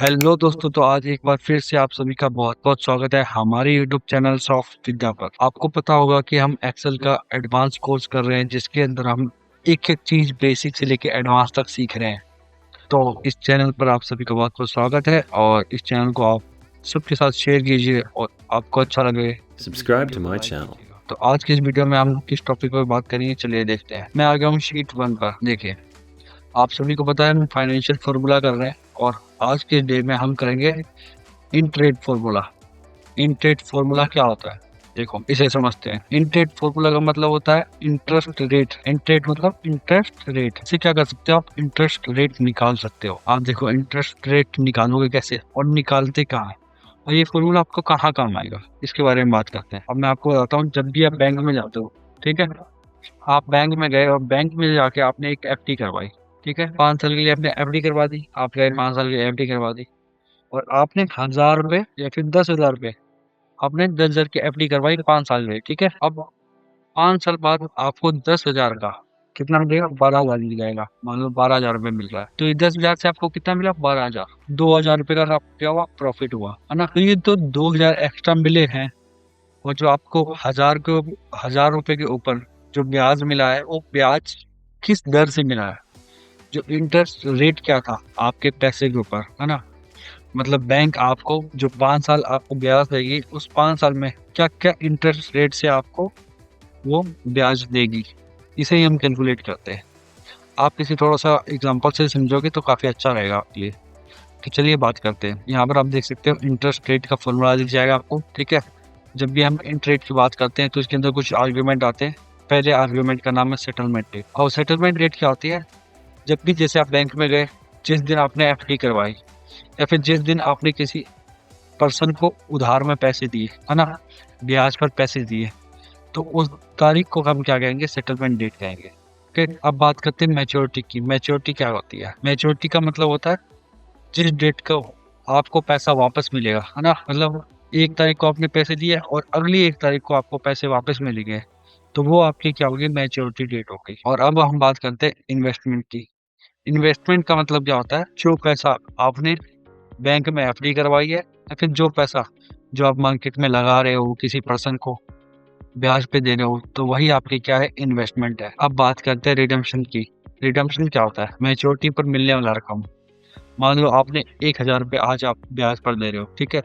Hello दोस्तों, तो आज एक बार फिर से आप सभी का बहुत बहुत स्वागत है हमारे यूट्यूब चैनल सॉफ्ट विद्या पर। आपको पता होगा कि हम एक्सेल का एडवांस कोर्स कर रहे हैं, जिसके अंदर हम एक एक चीज बेसिक से लेके एडवांस तक सीख रहे हैं। तो इस चैनल पर आप सभी का बहुत बहुत स्वागत है और इस चैनल को आप सबके साथ शेयर कीजिए और आपको अच्छा लगे Subscribe to my channel. तो आज की इस वीडियो में हम किस टॉपिक पर बात करेंगे, चलिए देखते हैं। मैं आ गया हूँ शीट 1 पर। देखिए, आप सभी को पता है हम फाइनेंशियल फॉर्मूला कर रहे हैं और आज के डे में हम करेंगे in trade formula. In trade formula क्या होता है, देखो इसे समझते हैं। इन ट्रेड फॉर्मूला का मतलब होता है इंटरेस्ट रेट। इन ट्रेड मतलब इंटरेस्ट रेट से क्या कर सकते हो आप, इंटरेस्ट रेट निकाल सकते हो। आप देखो इंटरेस्ट रेट निकालोगे कैसे और निकालते कहाँ है और ये फॉर्मूला आपको कहाँ काम आएगा, इसके बारे में बात करते हैं। अब मैं आपको बताता हूँ, जब भी आप बैंक में जाते हो, ठीक है, आप बैंक में गए और बैंक में जाके आपने एक एफडी करवाई, ठीक है, 5 साल के लिए आपने एफडी करवा दी। आप गए 5 साल की एफडी करवा दी और आपने 1,000 रुपए या फिर 10,000 रुपए, आपने 10,000 की एफडी करवाई 5 साल में, ठीक है। अब 5 साल बाद आपको 10,000 का कितना मिलेगा, 12,000 मिल जाएगा। मान लो 12,000 रुपए मिल रहा है, तो ये 10,000 से आपको कितना मिला, 12,000। 2,000 रुपए का क्या हुआ, प्रॉफिट हुआ, है ना। तो ये तो 2,000 एक्स्ट्रा मिले हैं और जो आपको 1,000 रुपए के ऊपर जो ब्याज मिला है, वो ब्याज किस दर से मिला है, जो इंटरेस्ट रेट क्या था आपके पैसे के ऊपर, है ना। मतलब बैंक आपको जो 5 साल आपको ब्याज देगी, उस 5 साल में क्या क्या इंटरेस्ट रेट से आपको वो ब्याज देगी, इसे ही हम कैलकुलेट करते हैं। आप किसी थोड़ा सा एग्जांपल से समझोगे तो काफ़ी अच्छा रहेगा आपके लिए। तो चलिए बात करते हैं। यहाँ पर आप देख सकते हो इंटरेस्ट रेट का फॉर्मूला दिख जाएगा आपको, ठीक है। जब भी हम इंटरेस्ट रेट की बात करते हैं तो इसके अंदर कुछ आर्ग्यूमेंट आते हैं। पहले आर्ग्यूमेंट का नाम है सेटलमेंट रेट। और सेटलमेंट रेट क्या होती है, जब भी जैसे आप बैंक में गए, जिस दिन आपने एफडी करवाई या फिर जिस दिन आपने किसी पर्सन को उधार में पैसे दिए, है ना, ब्याज पर पैसे दिए, तो उस तारीख को हम क्या कहेंगे, सेटलमेंट डेट कहेंगे। ओके, अब बात करते हैं मैच्योरिटी की। मैच्योरिटी क्या होती है, मैच्योरिटी का मतलब होता है जिस डेट को आपको पैसा वापस मिलेगा, है ना। मतलब 1 तारीख को आपने पैसे दिए और अगली 1 तारीख को आपको पैसे वापस मिलेंगे, तो वो आपकी क्या होगी, मैच्योरिटी डेट होगी। और अब हम बात करते हैं इन्वेस्टमेंट की। इन्वेस्टमेंट का मतलब क्या होता है, जो पैसा आपने बैंक में एफडी करवाई है या फिर जो पैसा जो आप मार्केट में लगा रहे हो, किसी पर्सन को ब्याज पे दे रहे हो, तो वही आपकी क्या है, इन्वेस्टमेंट है। अब बात करते हैं रिडम्पशन की। रिडम्पशन क्या होता है, मैच्योरिटी पर मिलने वाला रकम। मान लो आपने 1,000 रुपये आज आप ब्याज पर दे रहे हो, ठीक है,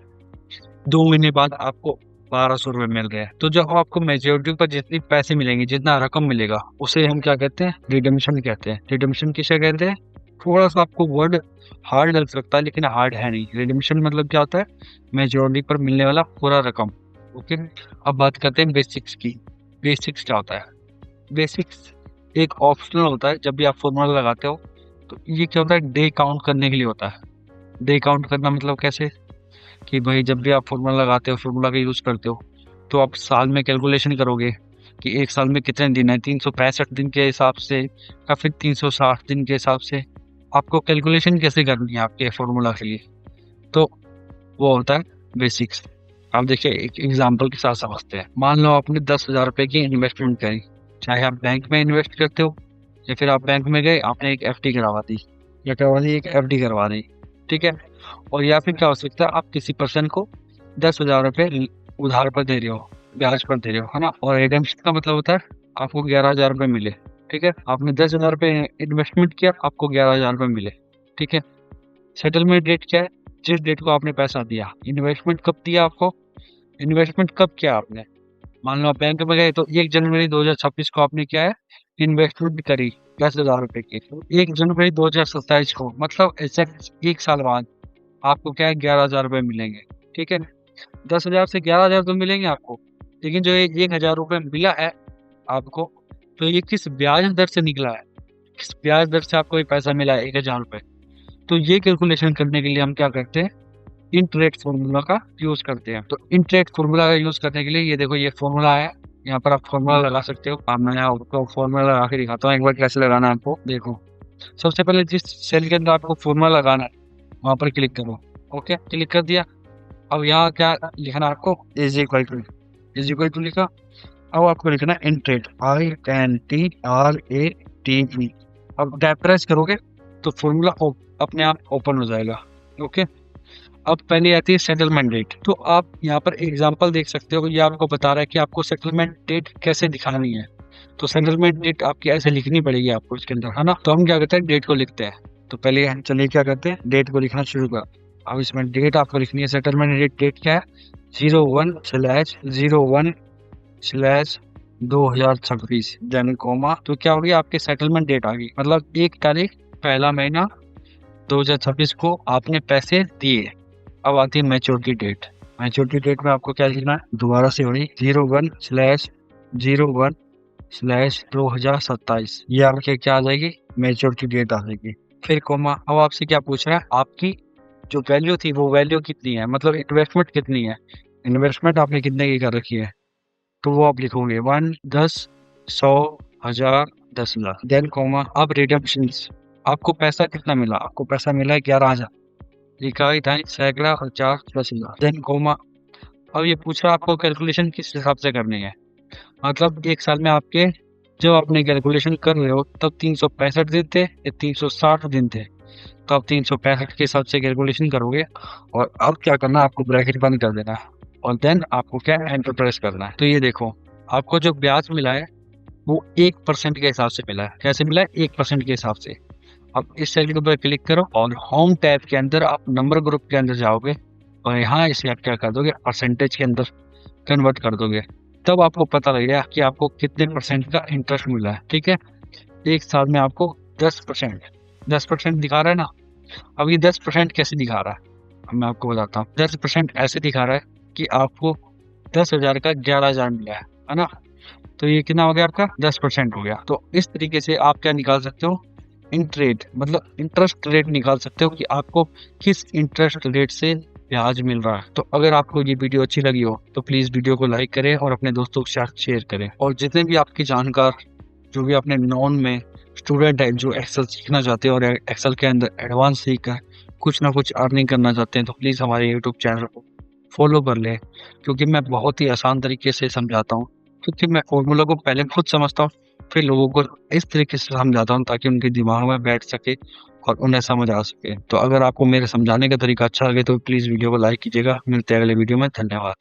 2 महीने बाद आपको 1,200 रुपये मिल गए, तो जब आपको मैच्योरिटी पर जितनी पैसे मिलेंगे, जितना रकम मिलेगा, उसे हम क्या कहते हैं, रिडम्पशन कहते हैं। रिडम्पशन किसे कहते हैं, थोड़ा सा आपको वर्ड हार्ड लग सकता है लेकिन हार्ड है नहीं। रिडम्पशन मतलब क्या होता है, मैच्योरिटी पर मिलने वाला पूरा रकम। ओके, अब बात करते हैं बेसिक्स की। बेसिक्स क्या होता है, बेसिक्स एक ऑप्शनल होता है। जब भी आप फॉर्मूला लगाते हो तो ये क्या होता है, डे काउंट करने के लिए होता है। डे काउंट करना मतलब कैसे, कि भाई जब भी आप फॉर्मूला लगाते हो, फॉर्मूला का यूज करते हो, तो आप साल में कैलकुलेशन करोगे कि एक साल में कितने दिन है, 365 दिन के हिसाब से या फिर 360 दिन के हिसाब से आपको कैलकुलेशन कैसे करनी है आपके फॉर्मूला के लिए, तो वो होता है बेसिक्स। आप देखिए एक एग्जांपल के साथ समझते हैं। मान लो आपने 10,000 रुपए की इन्वेस्टमेंट करी, चाहे आप बैंक में इन्वेस्ट करते हो या फिर आप बैंक में गए आपने एक एफडी करवा दी, या करवा दी एक एफडी करवा दी, ठीक है। और या फिर क्या हो सकता है, आप किसी पर्सन को 10,000 रुपए उधार पर दे रहे हो, ब्याज पर दे रहे हो, है ना। और रिडेम्पशन का मतलब होता है आपको 11,000 रुपए मिले, ठीक है। आपने 10,000 रुपए इन्वेस्टमेंट किया, आपको 11,000 रुपए मिले, ठीक है। सेटलमेंट डेट क्या है, जिस डेट को आपने पैसा दिया। इन्वेस्टमेंट कब दिया आपको, इन्वेस्टमेंट कब किया आपने, मान लो आप बैंक में गए तो 1 जनवरी 2026 को आपने क्या है, इन्वेस्टमेंट करी 10,000 रुपए की। 1 जनवरी 2027 को मतलब एग्जैक्ट 1 साल बाद आपको क्या है, 11,000 रुपए मिलेंगे, ठीक है। 10,000 से 11,000 तो मिलेंगे आपको, लेकिन जो ये 1,000 रुपए मिला है आपको, तो ये किस ब्याज दर से निकला है, किस ब्याज दर से आपको ये पैसा मिला है 1,000 रुपए। तो ये कैलकुलेशन करने के लिए हम क्या करते हैं, इंटरेस्ट फॉर्मूला का यूज करते हैं। तो इंटरेस्ट फॉर्मूला का यूज करने के लिए ये देखो ये फॉर्मूला है, यहाँ पर आप फॉर्मूला लगा सकते हो। अब मैं आपको फॉर्मूला लगा के दिखाता हूँ एक बार कैसे लगाना है आपको। देखो सबसे पहले जिस सेल के अंदर आपको फॉर्मूला लगाना है वहां पर क्लिक करो। ओके, क्लिक कर दिया। अब यहाँ क्या लिखना है आपको, इज इक्वल टू लिखा। अब आपको लिखना है इंटरेस्ट, INTRATE। अब टैप प्रेस करोगे तो फॉर्मूला अपने आप ओपन हो जाएगा। ओके, अब पहले आती है सेटलमेंट डेट। तो आप यहाँ पर एग्जांपल देख सकते हो, ये आपको बता रहा है कि आपको सेटलमेंट डेट कैसे दिखानी है। तो सेटलमेंट डेट आपकी ऐसे लिखनी पड़ेगी आपको इसके अंदर, है ना। तो हम क्या करते हैं, डेट को लिखते हैं। तो पहले हम चलिए क्या करते हैं, डेट को लिखना शुरू कर। अब इसमें डेट आपको लिखनी है, सेटलमेंट डेट क्या है, 01/01/2026 देन कोमा। तो क्या होगी, आपकी सेटलमेंट डेट आ गई, मतलब 1 तारीख पहला महीना 2026 को आपने पैसे दिए। अब आती है मैच्योरिटी डेट। मैच्योरिटी डेट में आपको क्या लिखना है, दोबारा से होगी 01/01/2027, ये आपके क्या आ जाएगी, मैच्योरिटी डेट आ जाएगी। फिर कोमा। अब आपसे क्या पूछ रहा है, आपकी जो वैल्यू थी वो वैल्यू कितनी है, मतलब इन्वेस्टमेंट कितनी है, इन्वेस्टमेंट आपने कितने की कर रखी है। तो वो आप लिखोगे 1, 10, 100, 1000, 10 लाख। Then comma. अब रिडम्पशन, आपको पैसा कितना मिला, आपको पैसा मिला है 11,000, लिखा है था सैकड़ा 50 10,000। Then comma. अब ये पूछ रहा है आपको कैलकुलेशन किस हिसाब से करनी है, मतलब 1 साल में आपके जब आपने कैलकुलेशन कर रहे हो तब 365 दिन थे या 360 दिन थे। तो आप 365 के हिसाब से कैलकुलेशन करोगे, और अब क्या करना है, आपको ब्रैकेट बंद कर देना है, और देन आपको क्या एंटर प्रेस करना है। तो ये देखो, आपको जो ब्याज मिला है वो 1% के हिसाब से मिला है। कैसे मिला है, 1% के हिसाब से। अब इस सेल के ऊपर क्लिक करो और होम टैब के अंदर आप नंबर ग्रुप के अंदर जाओगे, और यहाँ इसे आप क्या कर दोगे, परसेंटेज के अंदर कन्वर्ट कर दोगे। तब आपको पता लगेगा कि आपको कितने परसेंट का इंटरेस्ट मिला है। ठीक है, 1 साल में आपको 10% दिखा रहा है ना। अब ये 10% कैसे दिखा रहा है, अब मैं आपको बताता हूँ। 10% ऐसे दिखा रहा है कि आपको 10,000 का 11,000 मिला है ना। तो ये कितना हो गया, आपका 10% हो गया। तो इस तरीके से आप क्या निकाल सकते हो, मतलब इंटरेस्ट रेट निकाल सकते हो कि आपको किस इंटरेस्ट रेट से ब्याज मिल रहा है। तो अगर आपको ये वीडियो अच्छी लगी हो तो प्लीज वीडियो को लाइक करें और अपने दोस्तों के साथ शेयर करें। और जितने भी आपके जानकार, जो भी अपने नॉन में स्टूडेंट है जो एक्सेल सीखना चाहते हैं और एक्सेल के अंदर एडवांस सीखकर कुछ ना कुछ अर्निंग करना चाहते हैं, तो प्लीज हमारे यूट्यूब चैनल को फॉलो कर लें, क्योंकि मैं बहुत ही आसान तरीके से समझाता हूँ। क्योंकि मैं फॉर्मूला को पहले खुद समझता हूँ, फिर लोगों को इस तरीके से समझाता हूँ ताकि उनके दिमाग में बैठ सके और उन्हें समझ आ सके। तो अगर आपको मेरे समझाने का तरीका अच्छा लगे तो प्लीज वीडियो को लाइक कीजिएगा। मिलते हैं अगले वीडियो में, धन्यवाद।